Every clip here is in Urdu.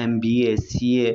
MBA, CA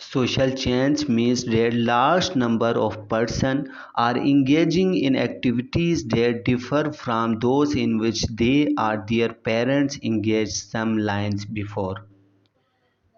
Social change means that large number of persons are engaging in activities that differ from those in which they or their parents engaged some lines before.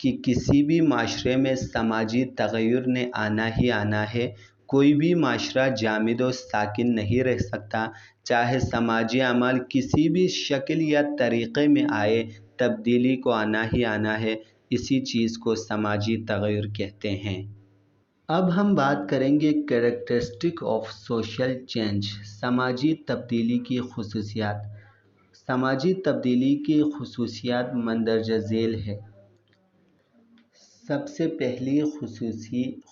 کہ کسی بھی معاشرے میں سماجی تغیر نے آنا ہی آنا ہے۔ کوئی بھی معاشرہ جامد و ساکن نہیں رہ سکتا، چاہے سماجی عمل کسی بھی شکل یا طریقے میں آئے، تبدیلی کو آنا ہی آنا ہے۔ اسی چیز کو سماجی تغیر کہتے ہیں۔ اب ہم بات کریں گے کریکٹرسٹک آف سوشل چینج، سماجی تبدیلی کی خصوصیات۔ سماجی تبدیلی کی خصوصیات مندرجہ ذیل ہے۔ سب سے پہلی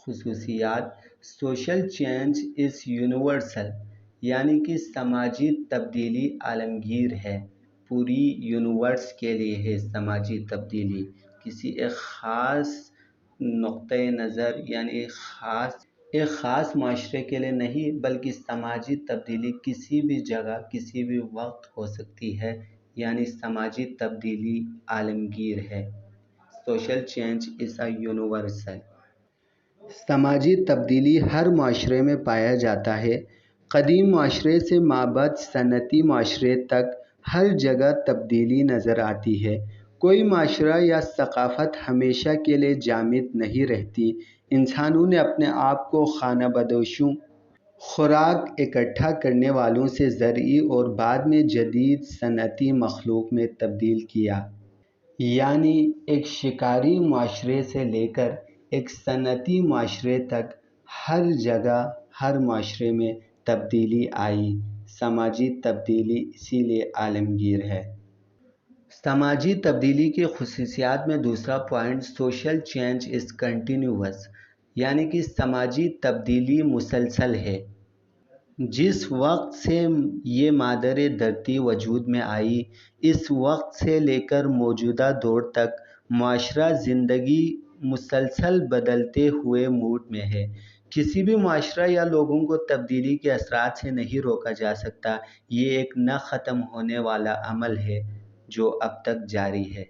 خصوصیات، سوشل چینج از یونیورسل، یعنی کہ سماجی تبدیلی عالمگیر ہے، پوری یونیورس کے لیے ہے سماجی تبدیلی، کسی ایک خاص نقطۂ نظر یعنی ایک خاص معاشرے کے لیے نہیں، بلکہ سماجی تبدیلی کسی بھی جگہ کسی بھی وقت ہو سکتی ہے، یعنی سماجی تبدیلی عالمگیر ہے۔ Social change is a universal. سماجی تبدیلی ہر معاشرے میں پایا جاتا ہے۔ قدیم معاشرے سے مابعد صنعتی معاشرے تک ہر جگہ تبدیلی نظر آتی ہے۔ کوئی معاشرہ یا ثقافت ہمیشہ کے لیے جامد نہیں رہتی۔ انسانوں نے اپنے آپ کو خانہ بدوشوں، خوراک اکٹھا کرنے والوں سے زرعی اور بعد میں جدید صنعتی مخلوق میں تبدیل کیا۔ یعنی ایک شکاری معاشرے سے لے کر ایک صنعتی معاشرے تک ہر جگہ ہر معاشرے میں تبدیلی آئی۔ سماجی تبدیلی اسی لیے عالمگیر ہے۔ سماجی تبدیلی کی خصوصیات میں دوسرا point, social change is continuous, یعنی کہ سماجی تبدیلی مسلسل ہے۔ جس وقت سے یہ مادر دھرتی وجود میں آئی، اس وقت سے لے کر موجودہ دور تک معاشرہ زندگی مسلسل بدلتے ہوئے موڈ میں ہے۔ کسی بھی معاشرہ یا لوگوں کو تبدیلی کے اثرات سے نہیں روکا جا سکتا۔ یہ ایک نہ ختم ہونے والا عمل ہے جو اب تک جاری ہے۔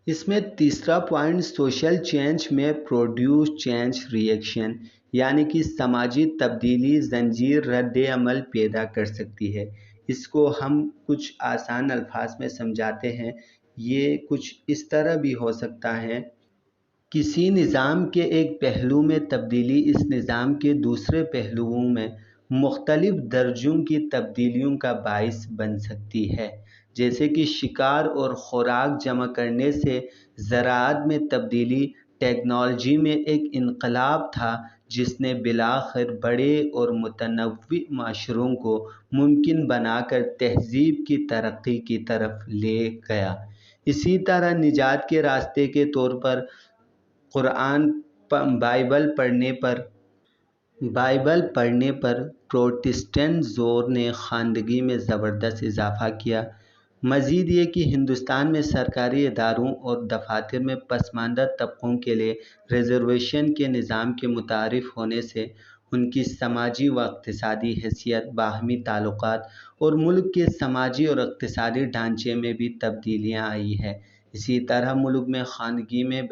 اس میں تیسرا پوائنٹ، سوشل چینج میں پروڈیوس چینج ریئیکشن، یعنی کہ سماجی تبدیلی زنجیر رد عمل پیدا کر سکتی ہے۔ اس کو ہم کچھ آسان الفاظ میں سمجھاتے ہیں۔ یہ کچھ اس طرح بھی ہو سکتا ہے، کسی نظام کے ایک پہلو میں تبدیلی اس نظام کے دوسرے پہلوؤں میں مختلف درجوں کی تبدیلیوں کا باعث بن سکتی ہے۔ جیسے کہ شکار اور خوراک جمع کرنے سے زراعت میں تبدیلی ٹیکنالوجی میں ایک انقلاب تھا جس نے بالآخر بڑے اور متنوع معاشروں کو ممکن بنا کر تہذیب کی ترقی کی طرف لے گیا۔ اسی طرح نجات کے راستے کے طور پر قرآن بائبل پڑھنے پر پروٹسٹنٹ زور نے خواندگی میں زبردست اضافہ کیا۔ مزید یہ کہ ہندوستان میں سرکاری اداروں اور دفاتر میں پسماندہ طبقوں کے لیے ریزرویشن کے نظام کے متعارف ہونے سے ان کی سماجی و اقتصادی حیثیت، باہمی تعلقات اور ملک کے سماجی اور اقتصادی ڈھانچے میں بھی تبدیلیاں آئی ہیں۔ اسی طرح ملک میں خواندگی میں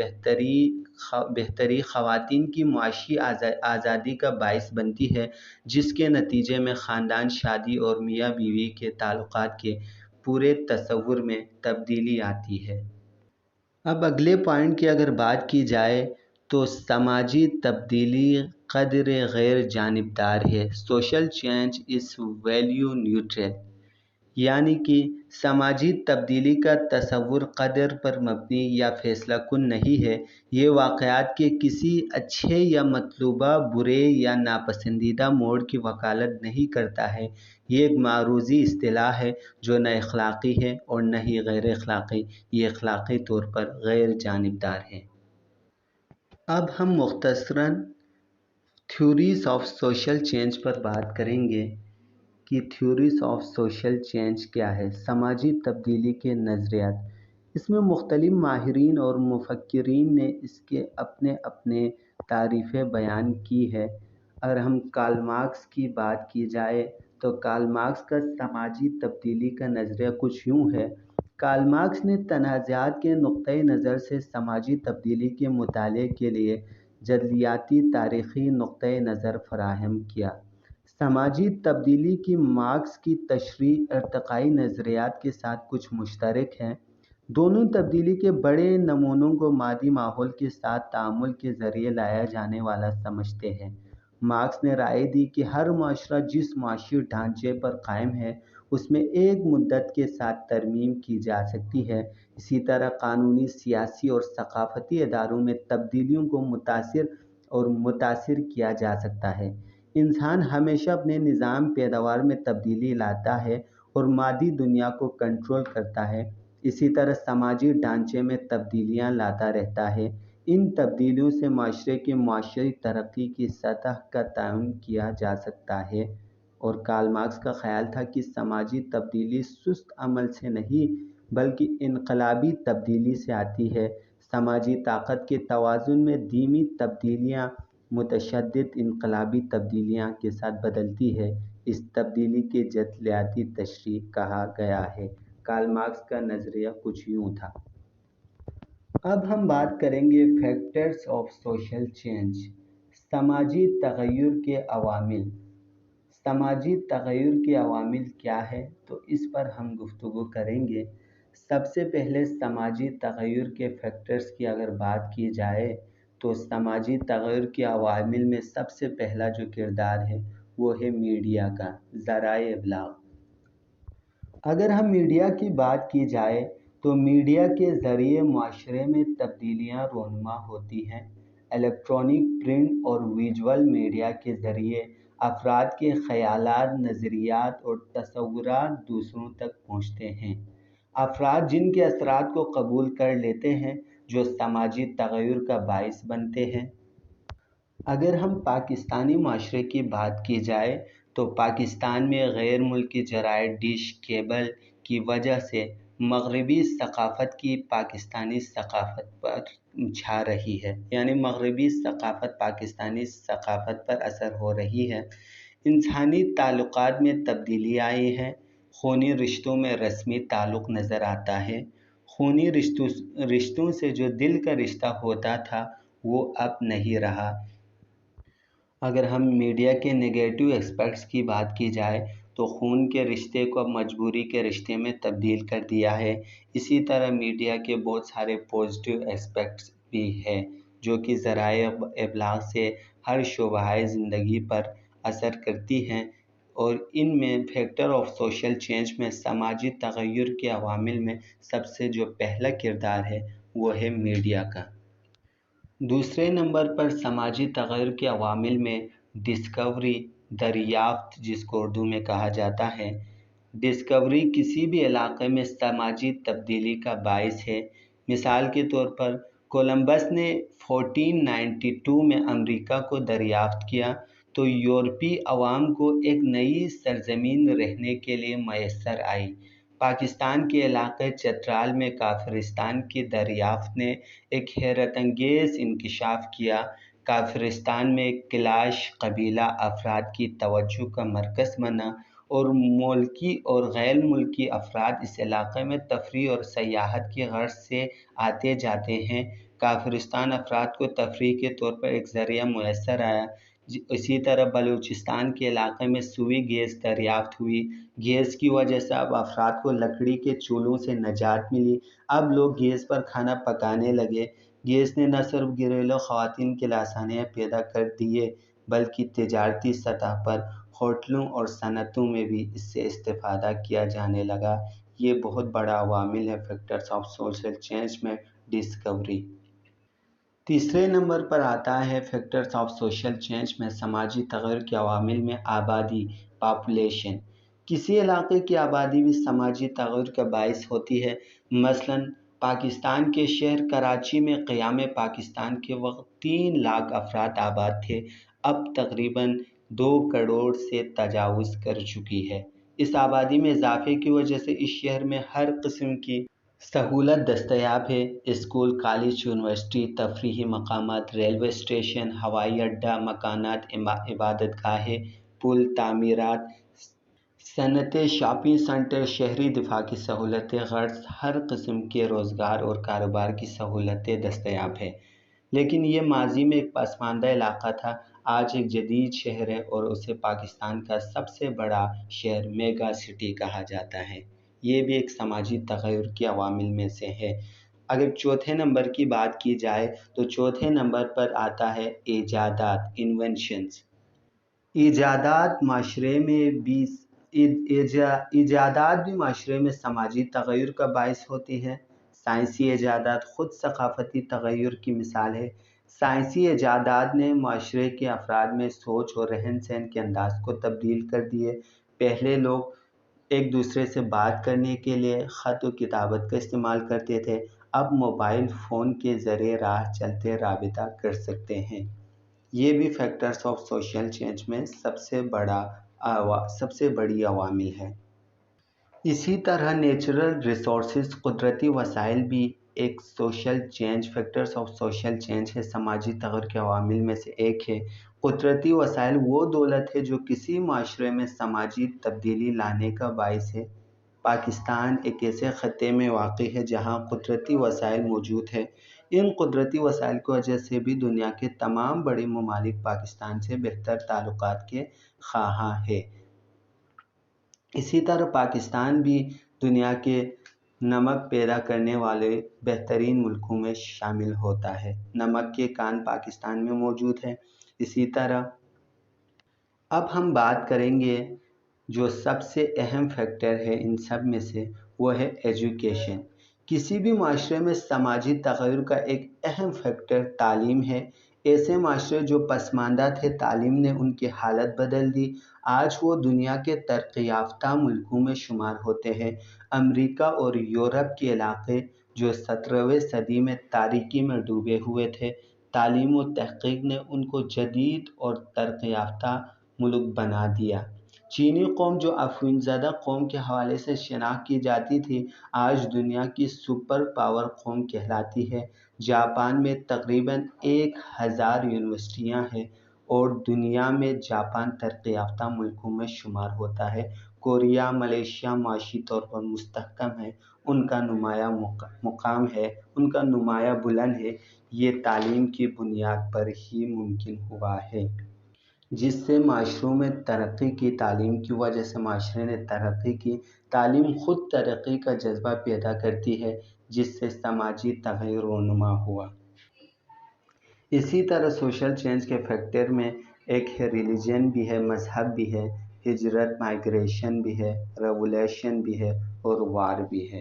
بہتری خواتین کی معاشی آزادی کا باعث بنتی ہے، جس کے نتیجے میں خاندان، شادی اور میاں بیوی کے تعلقات کے پورے تصور میں تبدیلی آتی ہے۔ اب اگلے پوائنٹ کی اگر بات کی جائے تو سماجی تبدیلی قدر غیر جانبدار ہے۔ Social change is value neutral, یعنی کہ سماجی تبدیلی کا تصور قدر پر مبنی یا فیصلہ کن نہیں ہے۔ یہ واقعات کے کسی اچھے یا مطلوبہ، برے یا ناپسندیدہ موڑ کی وکالت نہیں کرتا ہے۔ یہ ایک معروضی اصطلاح ہے جو نہ اخلاقی ہے اور نہ ہی غیر اخلاقی، یہ اخلاقی طور پر غیر جانبدار ہے۔ اب ہم مختصراً تھیوریز آف سوشل چینج پر بات کریں گے کہ تھیوریز آف سوشل چینج کیا ہے، سماجی تبدیلی کے نظریات۔ اس میں مختلف ماہرین اور مفکرین نے اس کے اپنے تعریفیں بیان کی ہے۔ اگر ہم کارل مارکس کی بات کی جائے تو کارل مارکس کا سماجی تبدیلی کا نظریہ کچھ یوں ہے۔ کارل مارکس نے تنازعات کے نقطۂ نظر سے سماجی تبدیلی کے مطالعے کے لیے جدلیاتی تاریخی نقطۂ نظر فراہم کیا۔ سماجی تبدیلی کی مارکس کی تشریح ارتقائی نظریات کے ساتھ کچھ مشترک ہیں۔ دونوں تبدیلی کے بڑے نمونوں کو مادی ماحول کے ساتھ تعامل کے ذریعے لایا جانے والا سمجھتے ہیں۔ مارکس نے رائے دی کہ ہر معاشرہ جس معاشی ڈھانچے پر قائم ہے اس میں ایک مدت کے ساتھ ترمیم کی جا سکتی ہے۔ اسی طرح قانونی، سیاسی اور ثقافتی اداروں میں تبدیلیوں کو متاثر کیا جا سکتا ہے۔ انسان ہمیشہ اپنے نظام پیداوار میں تبدیلی لاتا ہے اور مادی دنیا کو کنٹرول کرتا ہے۔ اسی طرح سماجی ڈھانچے میں تبدیلیاں لاتا رہتا ہے۔ ان تبدیلیوں سے معاشرے کی معاشی ترقی کی سطح کا تعین کیا جا سکتا ہے۔ اور کارل مارکس کا خیال تھا کہ سماجی تبدیلی سست عمل سے نہیں بلکہ انقلابی تبدیلی سے آتی ہے۔ سماجی طاقت کے توازن میں دھیمی تبدیلیاں متشدد انقلابی تبدیلیاں کے ساتھ بدلتی ہے۔ اس تبدیلی کے جدلیاتی تشریح کہا گیا ہے۔ کارل مارکس کا نظریہ کچھ یوں تھا۔ اب ہم بات کریں گے فیکٹرز آف سوشل چینج، سماجی تغیر کے عوامل۔ سماجی تغیر کے عوامل کیا ہے تو اس پر ہم گفتگو کریں گے۔ سب سے پہلے سماجی تغیر کے فیکٹرز کی اگر بات کی جائے تو سماجی تغیر کے عوامل میں سب سے پہلا جو کردار ہے وہ ہے میڈیا کا، ذرائع ابلاغ۔ اگر ہم میڈیا کی بات کی جائے تو میڈیا کے ذریعے معاشرے میں تبدیلیاں رونما ہوتی ہیں۔ الیکٹرانک، پرنٹ اور ویژول میڈیا کے ذریعے افراد کے خیالات، نظریات اور تصورات دوسروں تک پہنچتے ہیں۔ افراد جن کے اثرات کو قبول کر لیتے ہیں جو سماجی تغیر کا باعث بنتے ہیں۔ اگر ہم پاکستانی معاشرے کی بات کی جائے تو پاکستان میں غیر ملکی جرائد، ڈش، کیبل کی وجہ سے مغربی ثقافت کی پاکستانی ثقافت پر چھا رہی ہے، یعنی مغربی ثقافت پاکستانی ثقافت پر اثر ہو رہی ہے۔ انسانی تعلقات میں تبدیلی آئی ہے۔ خونی رشتوں میں رسمی تعلق نظر آتا ہے۔ خونی رشتوں سے جو دل کا رشتہ ہوتا تھا وہ اب نہیں رہا۔ اگر ہم میڈیا کے نیگیٹو اسپیکٹس کی بات کی جائے تو خون کے رشتے کو اب مجبوری کے رشتے میں تبدیل کر دیا ہے۔ اسی طرح میڈیا کے بہت سارے پازیٹیو اسپیکٹس بھی ہیں جو کہ ذرائع ابلاغ سے ہر شعبۂ زندگی پر اثر کرتی ہیں، اور ان میں فیکٹر آف سوشل چینج میں سماجی تغیر کے عوامل میں سب سے جو پہلا کردار ہے وہ ہے میڈیا کا۔ دوسرے نمبر پر سماجی تغیر کے عوامل میں ڈسکوری، دریافت، جس کو اردو میں کہا جاتا ہے۔ ڈسکوری کسی بھی علاقے میں سماجی تبدیلی کا باعث ہے۔ مثال کے طور پر کولمبس نے 1492 میں امریکا کو دریافت کیا تو یورپی عوام کو ایک نئی سرزمین رہنے کے لیے میسر آئی۔ پاکستان کے علاقے چترال میں کافرستان کی دریافت نے ایک حیرت انگیز انکشاف کیا۔ کافرستان میں کلاش قبیلہ افراد کی توجہ کا مرکز بنا اور ملکی اور غیر ملکی افراد اس علاقے میں تفریح اور سیاحت کی غرض سے آتے جاتے ہیں۔ کافرستان افراد کو تفریح کے طور پر ایک ذریعہ میسر آیا۔ اسی طرح بلوچستان کے علاقے میں سوئی گیس دریافت ہوئی۔ گیس کی وجہ سے اب افراد کو لکڑی کے چولہوں سے نجات ملی۔ اب لوگ گیس پر کھانا پکانے لگے۔ گیس نے نہ صرف گھریلو خواتین کے لیے آسانیاں پیدا کر دیے بلکہ تجارتی سطح پر ہوٹلوں اور صنعتوں میں بھی اس سے استفادہ کیا جانے لگا۔ یہ بہت بڑا عوامل ہے فیکٹرز آف سوشل چینج میں ڈسکوری۔ تیسرے نمبر پر آتا ہے فیکٹرز آف سوشل چینج میں سماجی تغیر کے عوامل میں آبادی، پاپولیشن۔ کسی علاقے کی آبادی بھی سماجی تغیر کا باعث ہوتی ہے۔ مثلاً پاکستان کے شہر کراچی میں قیام پاکستان کے وقت 3 لاکھ افراد آباد تھے، اب تقریباً 2 کروڑ سے تجاوز کر چکی ہے۔ اس آبادی میں اضافے کی وجہ سے اس شہر میں ہر قسم کی سہولت دستیاب ہے۔ اسکول، کالج، یونیورسٹی، تفریحی مقامات، ریلوے اسٹیشن، ہوائی اڈہ، مکانات، عبادت گاہیں، پل، تعمیرات، صنعتیں، شاپنگ سینٹر، شہری دفاع کی سہولتیں، غرض ہر قسم کے روزگار اور کاروبار کی سہولتیں دستیاب ہیں۔ لیکن یہ ماضی میں ایک پسماندہ علاقہ تھا، آج ایک جدید شہر ہے اور اسے پاکستان کا سب سے بڑا شہر، میگا سٹی کہا جاتا ہے۔ یہ بھی ایک سماجی تغیر کے عوامل میں سے ہے۔ اگر چوتھے نمبر کی بات کی جائے تو چوتھے نمبر پر آتا ہے ایجادات، انوینشنز۔ ایجادات معاشرے میں بھی ایجادات بھی معاشرے میں سماجی تغیر کا باعث ہوتی ہے۔ سائنسی ایجادات خود ثقافتی تغیر کی مثال ہے۔ سائنسی ایجادات نے معاشرے کے افراد میں سوچ اور رہن سہن کے انداز کو تبدیل کر دیے۔ پہلے لوگ ایک دوسرے سے بات کرنے کے لیے خط و کتابت کا استعمال کرتے تھے، اب موبائل فون کے ذریعے راہ چلتے رابطہ کر سکتے ہیں۔ یہ بھی فیکٹرز آف سوشل چینج میں سب سے بڑی عوامل ہے۔ اسی طرح نیچرل ریسورسز، قدرتی وسائل بھی ایک فیکٹرز آف سوشل چینج ہے، سماجی تغیر کے عوامل میں سے ایک ہے۔ قدرتی وسائل وہ دولت ہے جو کسی معاشرے میں سماجی تبدیلی لانے کا باعث ہے۔ پاکستان ایک ایسے خطے میں واقع ہے جہاں قدرتی وسائل موجود ہیں۔ ان قدرتی وسائل کی وجہ سے بھی دنیا کے تمام بڑے ممالک پاکستان سے بہتر تعلقات کے خواہاں ہیں۔ اسی طرح پاکستان بھی دنیا کے نمک پیدا کرنے والے بہترین ملکوں میں شامل ہوتا ہے۔ نمک کے کان پاکستان میں موجود ہیں۔ اسی طرح اب ہم بات کریں گے جو سب سے اہم فیکٹر ہے ان سب میں سے، وہ ہے ایجوکیشن۔ کسی بھی معاشرے میں سماجی تغیر کا ایک اہم فیکٹر تعلیم ہے۔ ایسے معاشرے جو پسماندہ تھے، تعلیم نے ان کی حالت بدل دی۔ آج وہ دنیا کے ترقی یافتہ ملکوں میں شمار ہوتے ہیں۔ امریکہ اور یورپ کے علاقے جو 17ویں صدی میں تاریکی میں ڈوبے ہوئے تھے، تعلیم و تحقیق نے ان کو جدید اور ترقی یافتہ ملک بنا دیا۔ چینی قوم جو افیون زدہ قوم کے حوالے سے شناخت کی جاتی تھی، آج دنیا کی سپر پاور قوم کہلاتی ہے۔ جاپان میں تقریباً 1000 یونیورسٹیاں ہیں اور دنیا میں جاپان ترقی یافتہ ملکوں میں شمار ہوتا ہے۔ کوریا، ملیشیا معاشی طور پر مستحکم ہے، ان کا نمایاں مقام ہے، ان کا نمایاں بلند ہے۔ یہ تعلیم کی بنیاد پر ہی ممکن ہوا ہے، جس سے معاشروں میں ترقی کی۔ تعلیم کی وجہ سے معاشرے نے ترقی کی۔ تعلیم خود ترقی کا جذبہ پیدا کرتی ہے، جس سے سماجی تغیر رونما ہوا۔ اسی طرح سوشل چینج کے فیکٹر میں ایک ہے ریلیجن بھی ہے، مذہب بھی ہے، ہجرت، مائیگریشن بھی ہے، ریولیوشن بھی ہے اور وار بھی ہے۔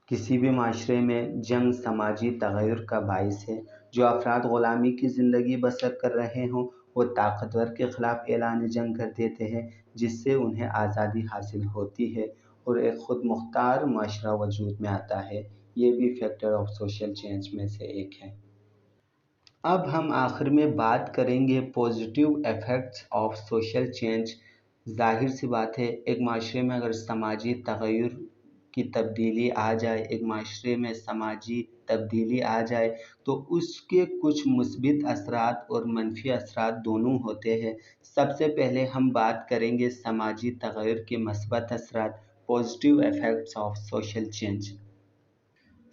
کسی بھی معاشرے میں جنگ سماجی تغیر کا باعث ہے۔ جو افراد غلامی کی زندگی بسر کر رہے ہوں، وہ طاقتور کے خلاف اعلان جنگ کر دیتے ہیں، جس سے انہیں آزادی حاصل ہوتی ہے اور ایک خود مختار معاشرہ وجود میں آتا ہے۔ یہ بھی فیکٹر آف سوشل چینج میں سے ایک ہے۔ اب ہم آخر میں بات کریں گے positive effects of social change. ظاہر سی بات ہے، ایک معاشرے میں اگر سماجی تغیر کی تبدیلی آ جائے، ایک معاشرے میں سماجی تبدیلی آ جائے تو اس کے کچھ مثبت اثرات اور منفی اثرات دونوں ہوتے ہیں۔ سب سے پہلے ہم بات کریں گے سماجی تغیر کے مثبت اثرات، positive effects of social change.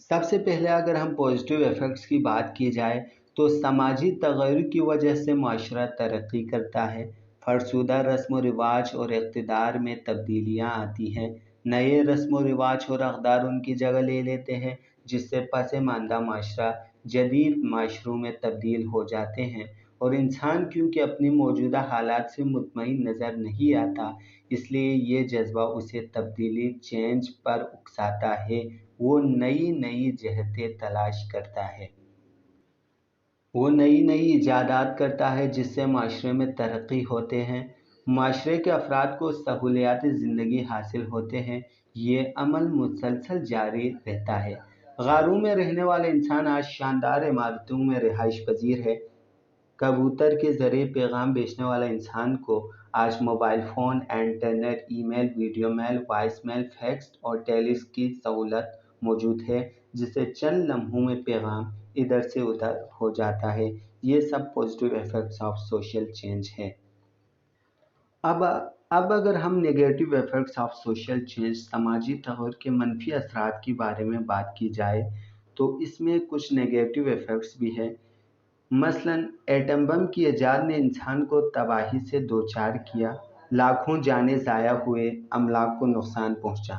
سب سے پہلے اگر ہم پازیٹیو ایفیکٹس کی بات کی جائے تو سماجی تغیر کی وجہ سے معاشرہ ترقی کرتا ہے۔ فرسودہ رسم و رواج اور اقتدار میں تبدیلیاں آتی ہیں۔ نئے رسم و رواج اور اقدار ان کی جگہ لے لیتے ہیں، جس سے پسماندہ معاشرہ جدید معاشروں میں تبدیل ہو جاتے ہیں۔ اور انسان کیونکہ اپنی موجودہ حالات سے مطمئن نظر نہیں آتا، اس لیے یہ جذبہ اسے تبدیلی، چینج پر اکساتا ہے۔ وہ نئی جہتیں تلاش کرتا ہے، وہ نئی ایجادات کرتا ہے، جس سے معاشرے میں ترقی ہوتے ہیں، معاشرے کے افراد کو سہولیات زندگی حاصل ہوتے ہیں۔ یہ عمل مسلسل جاری رہتا ہے۔ غاروں میں رہنے والا انسان آج شاندار عمارتوں میں رہائش پذیر ہے۔ کبوتر کے ذریعے پیغام بھیجنے والا انسان کو آج موبائل فون، انٹرنیٹ، ای میل، ویڈیو میل، وائس میل، فیکس اور ٹیلیس کی سہولت موجود ہے، جس سے چند لمحوں میں پیغام ادھر سے ادھر ہو جاتا ہے۔ یہ سب positive effects of social change ہے۔ اب اگر ہم negative effects of social change, سماجی تغیر کے منفی اثرات کے بارے میں بات کی جائے تو اس میں کچھ نیگیٹو ایفیکٹس بھی ہیں۔ مثلاً ایٹم بم کی ایجاد نے انسان کو تباہی سے دوچار کیا، لاکھوں جانیں ضائع ہوئے، املاک کو نقصان پہنچا۔